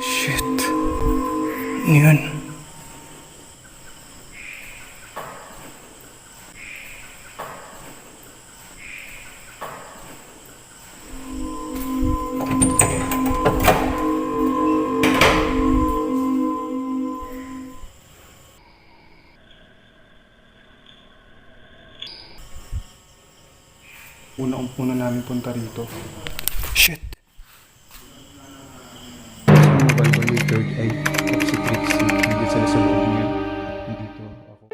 Shit. Yun. Una namin punta rito. Shit. Mobile ko yung third eye. Tapos si Trixie. Hindi sila sa loob niya. Dito ako.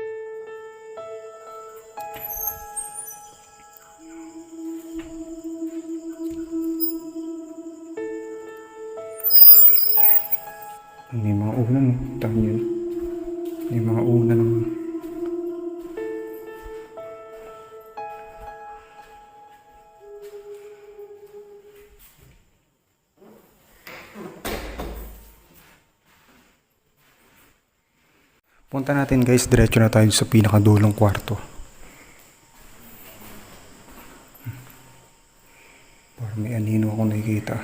May mga unan. Tama yun. May mga unan ng... Punta natin guys, diretso na tayo sa pinakadulong kwarto. Parang may anino ako nakikita.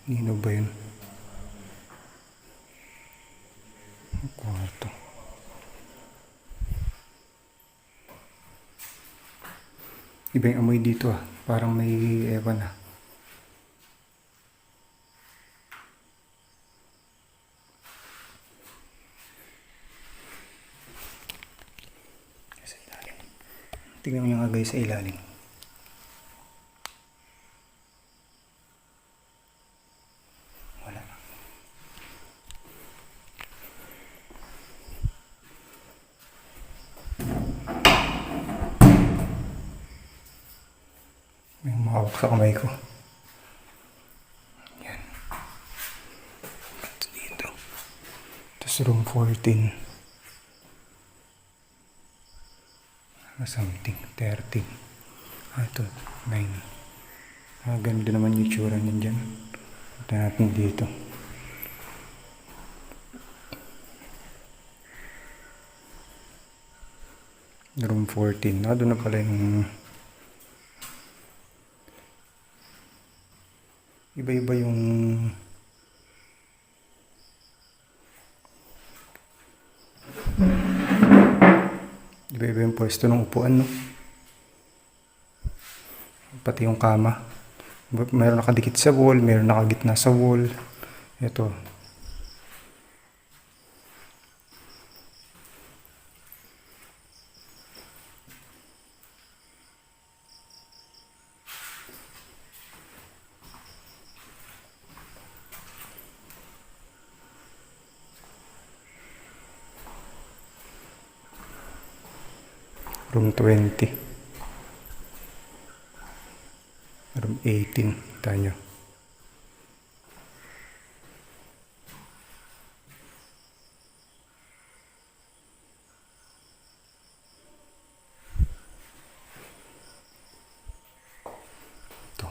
Anino ba yun? Kwarto. Iba yung amoy dito ah. Parang may ewan ah. Tignan mo yung agay sa ilalim. Wala. May mahawak sa kamay ko. Yan. Ito dito. Tapos room 14. Something, 13. Ito, 9. Ganda naman yung tsura niyan dyan. Punta natin dito. Room 14. Doon na pala yung... Iba-iba yung... Iba-iba yung pwesto ng upuan, no? Pati yung kama. Mayroon nakadikit sa wall, mayroon nakagitna sa wall. Ito. Room 20. Room 18. Kita nyo. Ito.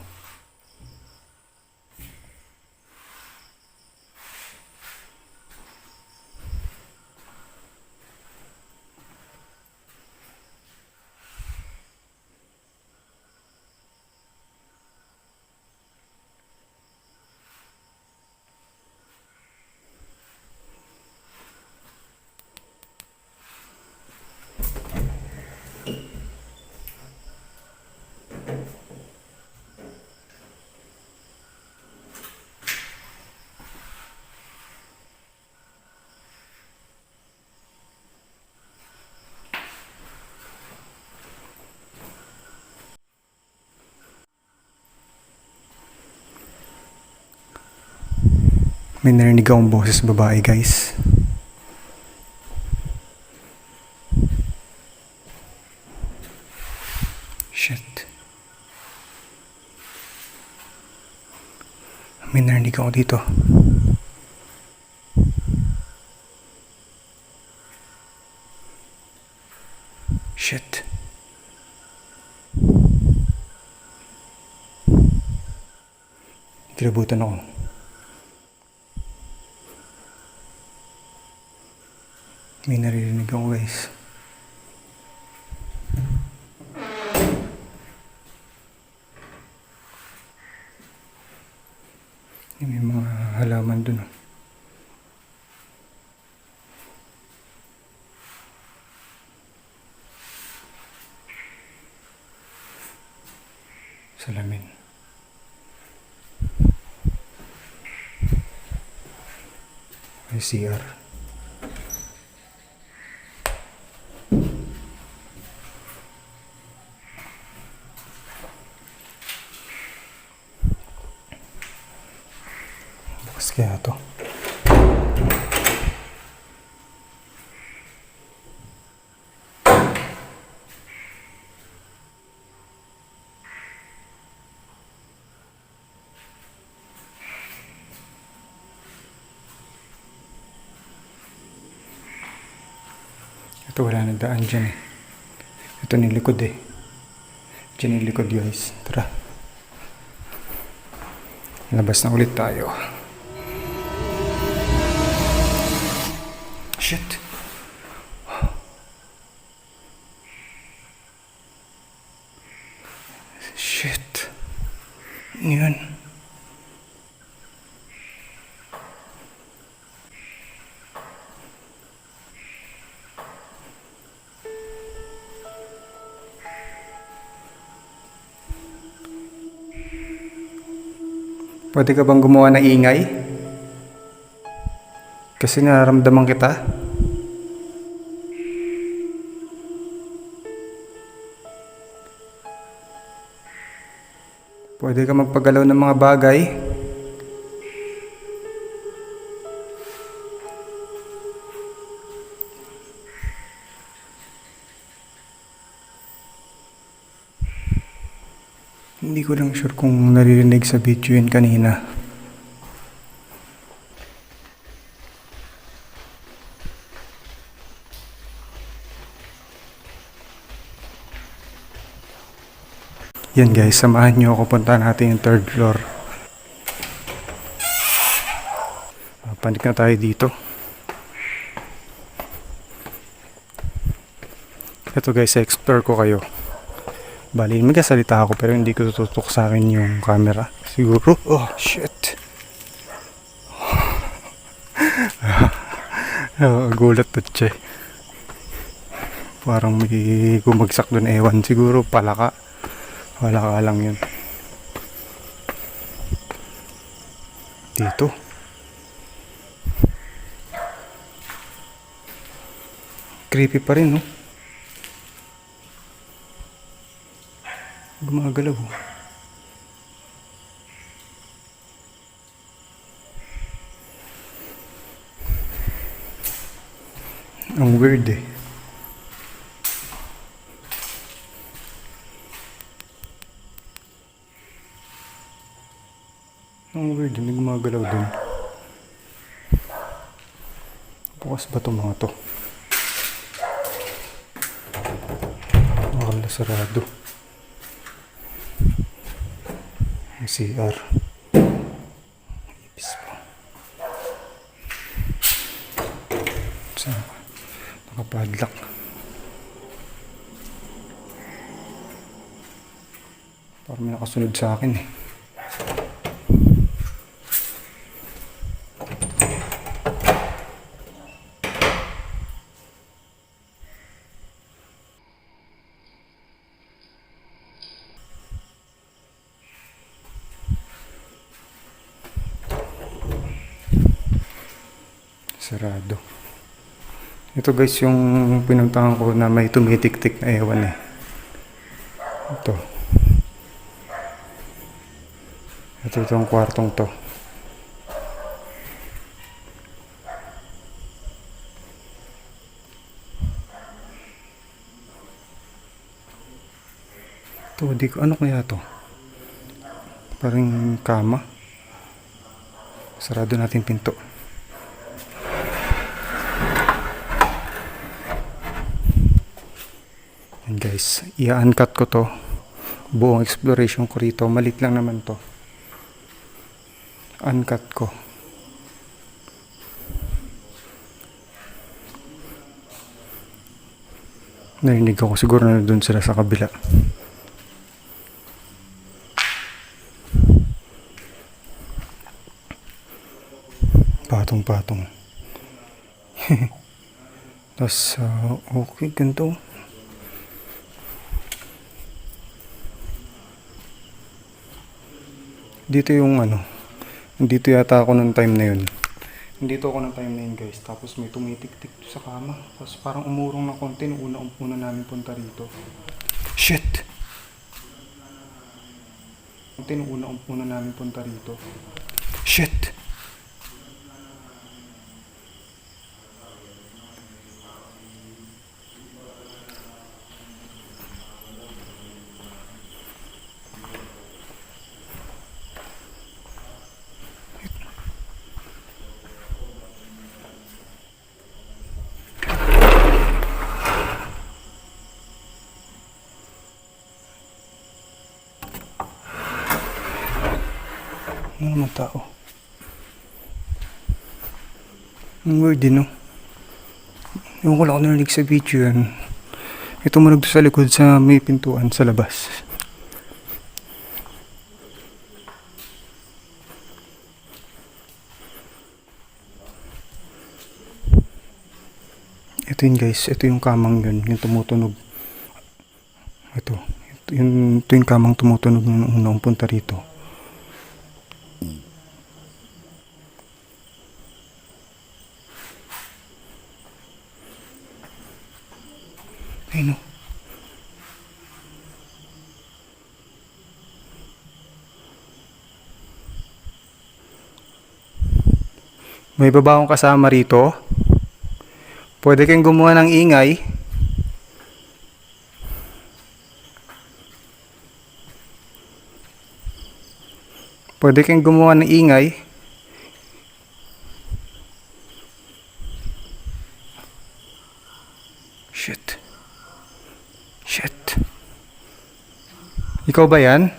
May narinig akong boses babae, guys. Shit. May narinig ako dito. Shit. Kinabutan ako. May naririnig ako, guys. May mga halaman dun. Salamin. May CR. Bukas kaya to. Ito wala na daan dyan eh. Ito nilikod eh. Dyan nilikod guys. Tara. Labas na ulit tayo. Shit. Shit. Ano yun? Pwede ka bang gumawa ng ingay? Kasi nararamdaman kita. Pwede ka magpagalaw ng mga bagay. Hindi ko lang sure kung naririnig sa video yun kanina. Yan guys, samahan nyo ako, punta natin yung 3rd floor. Panik na tayo dito. Ito guys, explore ko kayo. Bali, magkasalita ako pero hindi ko tututok sa akin yung camera. Siguro, oh shit. Gulat to che. Parang may gumagsak doon, ewan. Siguro palaka. Wala ka lang yun. Dito. Creepy pa rin, no? Gumagalaw. Ang weird eh. Ang weird, may gumagalaw dun. Bukas ba itong mga to? Wakala sarado. Ang CR. Ipis pa. Saan ka? Nakapadlock. Parang may nakasunod sa akin eh. Sarado. Ito guys yung pinuntahan ko na may tumitik-tik na ewan eh. Ito. Ito itong kwartong to. Ito, di ko, ano kaya to? Parang kama. Sarado natin pinto. And guys, i-uncut ko to. Buong exploration ko rito. Malit lang naman to. Uncut ko. Narinig ako siguro na doon sila sa kabila. Patong-patong. Tapos, okay, ganito. Dito yung ano, dito yata ako ng time na yun. Nandito ako ng time na yun guys. Tapos may tumitik-tik sa kama. Tapos parang umurong ng konti nung una namin punta rito. Shit! Nung una namin punta rito. Shit! Ano naman tao? Ang weird din, no? Ewan ko lang ako narinig sa video yan. May tumunog sa likod sa may pintuan sa labas. Ito yun guys, ito yung kamang yun, yung tumutunog. Ito yung kamang tumutunog nung unang punta rito. Ay no. May iba akong kasama rito. Pwede kayong gumawa ng ingay. Pwede kayong gumawa ng ingay. Shit. Shit. Ikaw ba yan?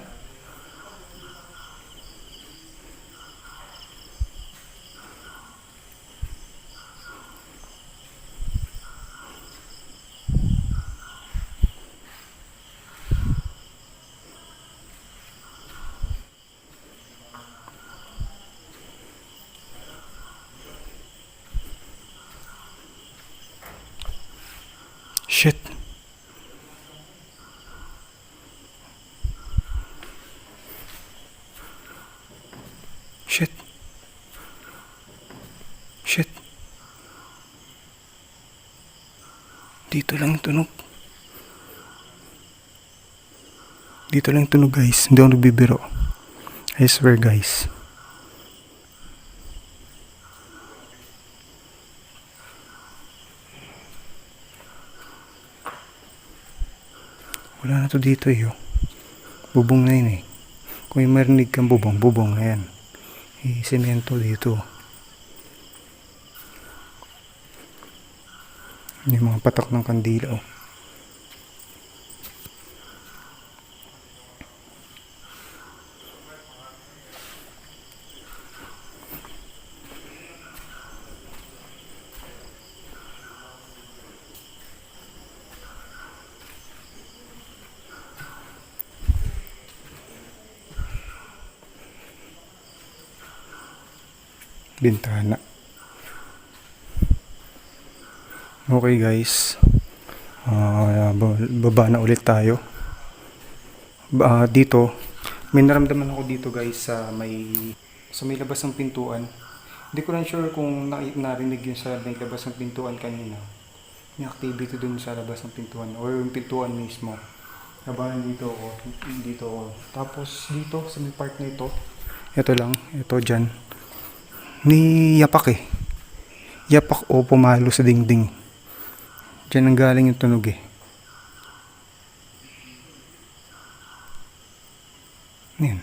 Shit. Shit. Shit. Dito lang tunog. Dito lang tunog guys. Hindi ako nagbibiro. I swear guys. Wala na to dito eh. Bubong na yun eh. Kung may marinig kang bubong na yan. Semento dito. Yung mga patak ng kandila oh. Bintana. Okay guys. Baba na ulit tayo. Dito, may naramdaman ako dito guys sa may labas ng pintuan. Hindi ko lang sure kung narinig yun sa may labas ng pintuan kanina. May activity dun sa labas ng pintuan or yung pintuan mismo. Habang dito ako. Tapos dito sa may part na ito, ito dyan. Ni yapak eh. Yapak o pumalo sa dingding. Diyan ang galing yung tunog eh. Yan.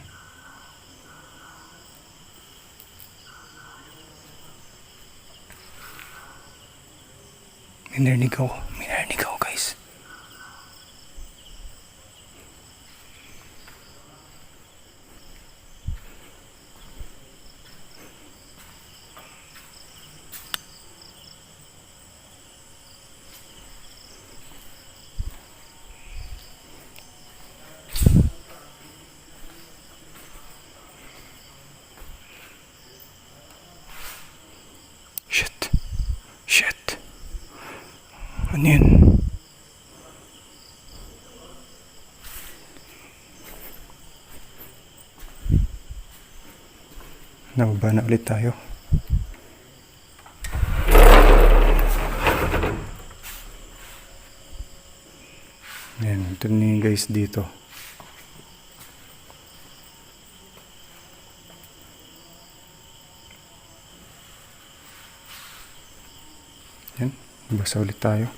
May narinig ako guys. Ano yun? Nababa na ulit tayo. Ayan, ito na guys dito. Ayan, basa ulit tayo.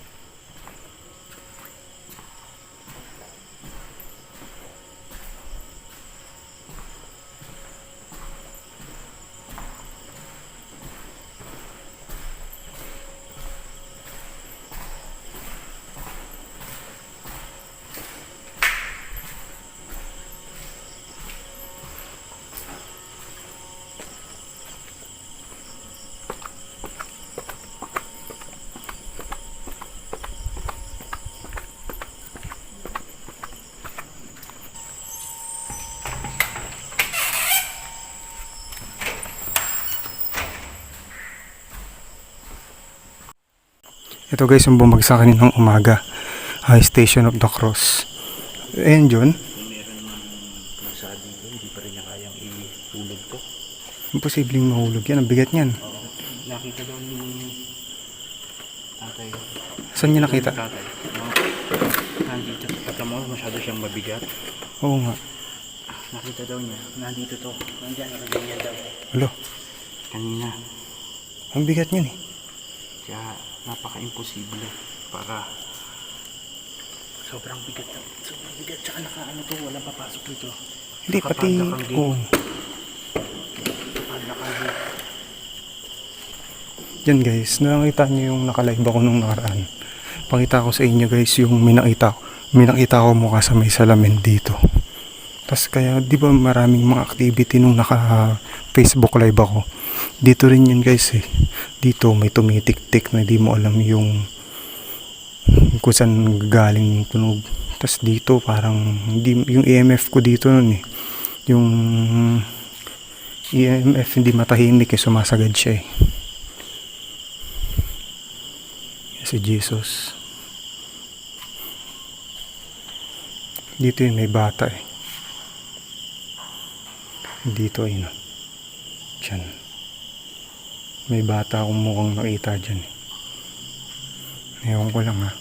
Ito guys, yung bumagsak kaninang umaga. High Station of the Cross. Ayan John. Kung meron ng sa dito, hindi pa rin niya kayang ihulog to. Imposibleng mahulog yan. Ang bigat niyan. Oo. Nakita daw ni tatay. Saan niya nakita? Tatay. No? Nandito. Pagka mo, masyado siyang mabigat. Oo nga. Nakita daw niya. Nandito to. Nandiyan, nakaganyan daw. Alo, Kanina. ang bigat niyan eh. Kaya napaka-imposible para sobrang bigat. Sobrang bigat. Tsaka nakaano to. Walang papasok dito. Hindi, pati... Oo. Yan guys, nakita niyo yung nakalive ako nung nakaraan. Pakita ko sa inyo guys yung minakita ko mukha sa may salamin dito. Tapos kaya di ba maraming mga activity nung naka Facebook live ako. Dito rin yun guys eh. Dito may tumitik-tik na di mo alam yung kung saan galing yung tunog. Tapos dito parang yung EMF ko dito nun eh. Yung EMF hindi matahimik eh, sumasagad siya eh. Si Jesus. Dito yun, may bata eh. Dito ay no. Diyan. May bata akong mukhang nakita dyan eh. Ewan ko lang ha.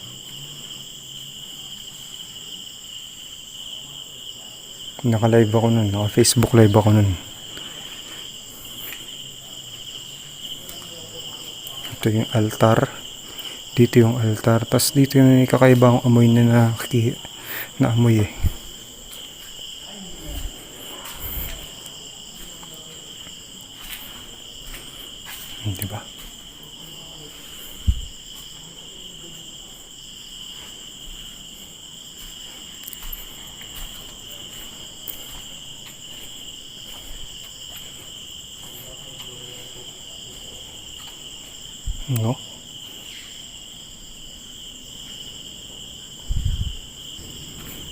Naka-live ako nun. Naka-Facebook live ako nun. Ito yung altar. Dito yung altar. Tapos dito yung kakaiba akong amoy na amoy eh. Diba? No?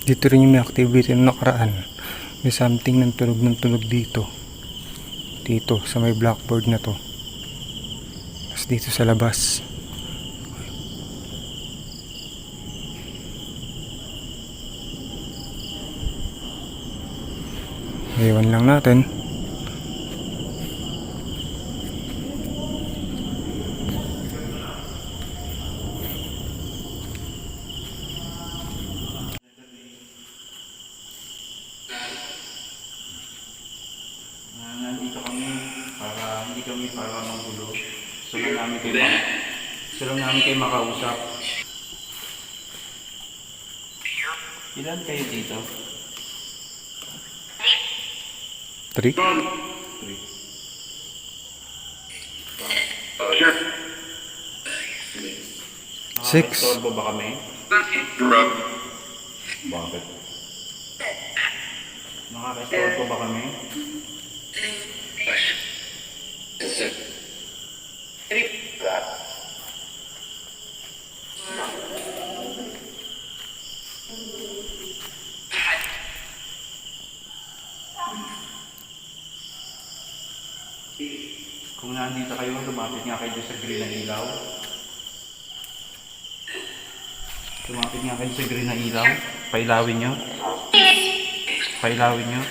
Dito rin yung may activity na nakaraan. May something ng tunog dito. Dito sa may blackboard na to. Tapos dito sa labas. Iwan lang natin. Nandito kami para hindi kami para manggulo. Gusto lang namin kayo makausap. Ilan kayo dito? 3. 3. Six. Nakaka-istorbo ba kami? Bakit? Nakaka-istorbo ba kami? Kung nandito kayo, lumapit nga kayo sa grill ng ilaw. Lumapit nga kayo sa green na ilaw. Pailawin nyo. Pailawin nyo.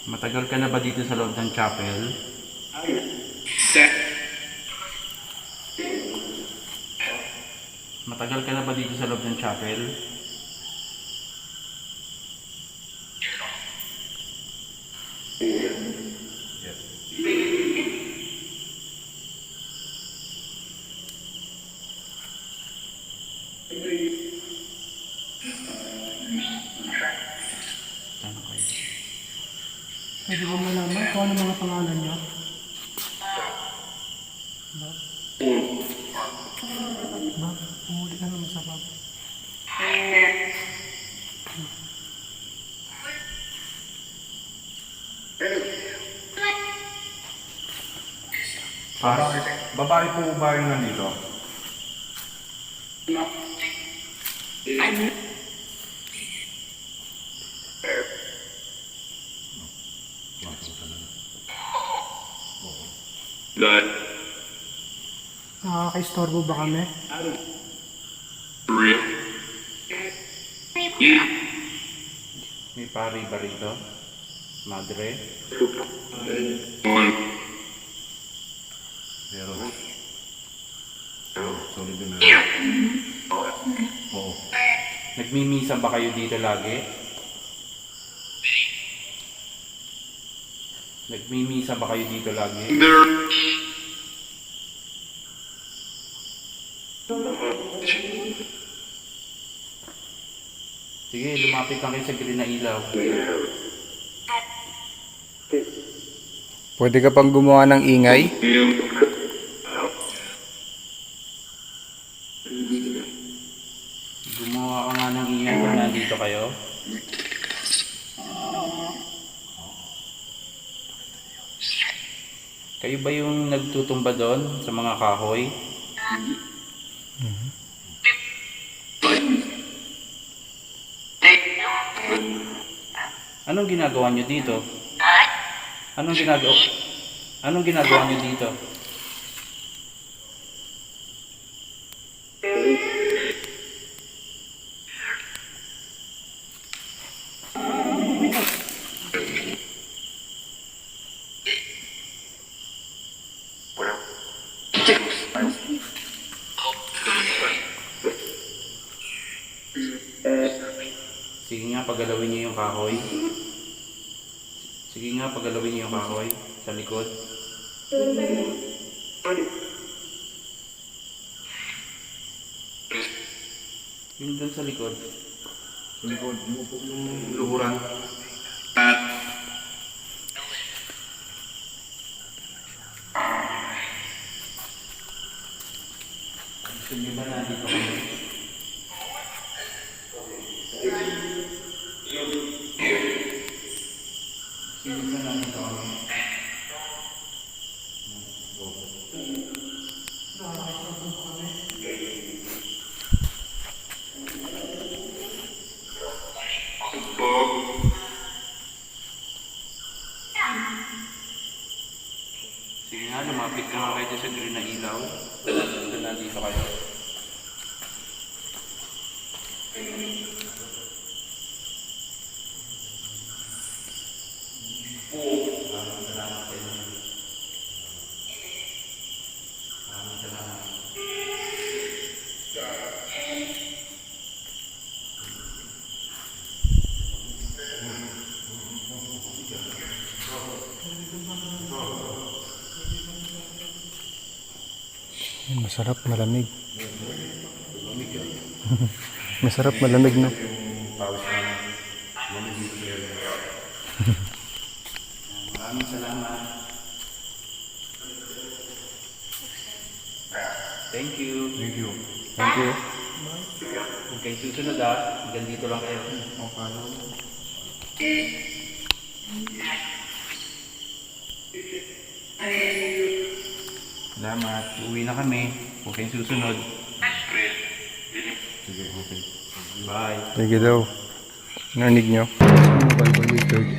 Matagal ka na ba dito sa loob ng chapel? Matagal ka na ba dito sa loob ng chapel? Ano kayo? Pwede ba malaman kung ano mga pangalan niyo? Bab, umuli ka naman sa bab. Babae po ba yung nandito? Nakaka-istorbo ba kami? May pari ba rito? Madre? Pero, solid din na. Oo. Nagmimisa ba kayo dito lagi? Nagmimisa ba kayo dito lagi? Sige, lumapit lang kayo sa green na ilaw. Pwede ka pang gumawa ng ingay? Gumawa ka nga ng ingay kung nandito kayo. Kayo ba yung nagtutumba doon sa mga kahoy? Anong ginagawa nyo dito? Anong ginagawa nyo dito? Sige nga, pagalawin niyo yung kahoy. Sige nga, pagalawin niyo yung kahoy sa likod. Yung doon sa likod. Sa likod mo po yung luhuran. Gusto niyo ba nandito kami? Gusto niyo ba nandito kami? Sige nga, lumapit ka nga kayo sa green na ilaw. Doon nandito kayo. Masarap, malamig. Masarap, malamig, no? Maraming salamat. Thank you. Thank you. Thank you. Huwag kayong susunod ha. Hanggang dito lang kayo. Salamat. Uwi na kami. Huwag kayong susunod. Bye. Sige daw. Narinig nyo? Yung balcony third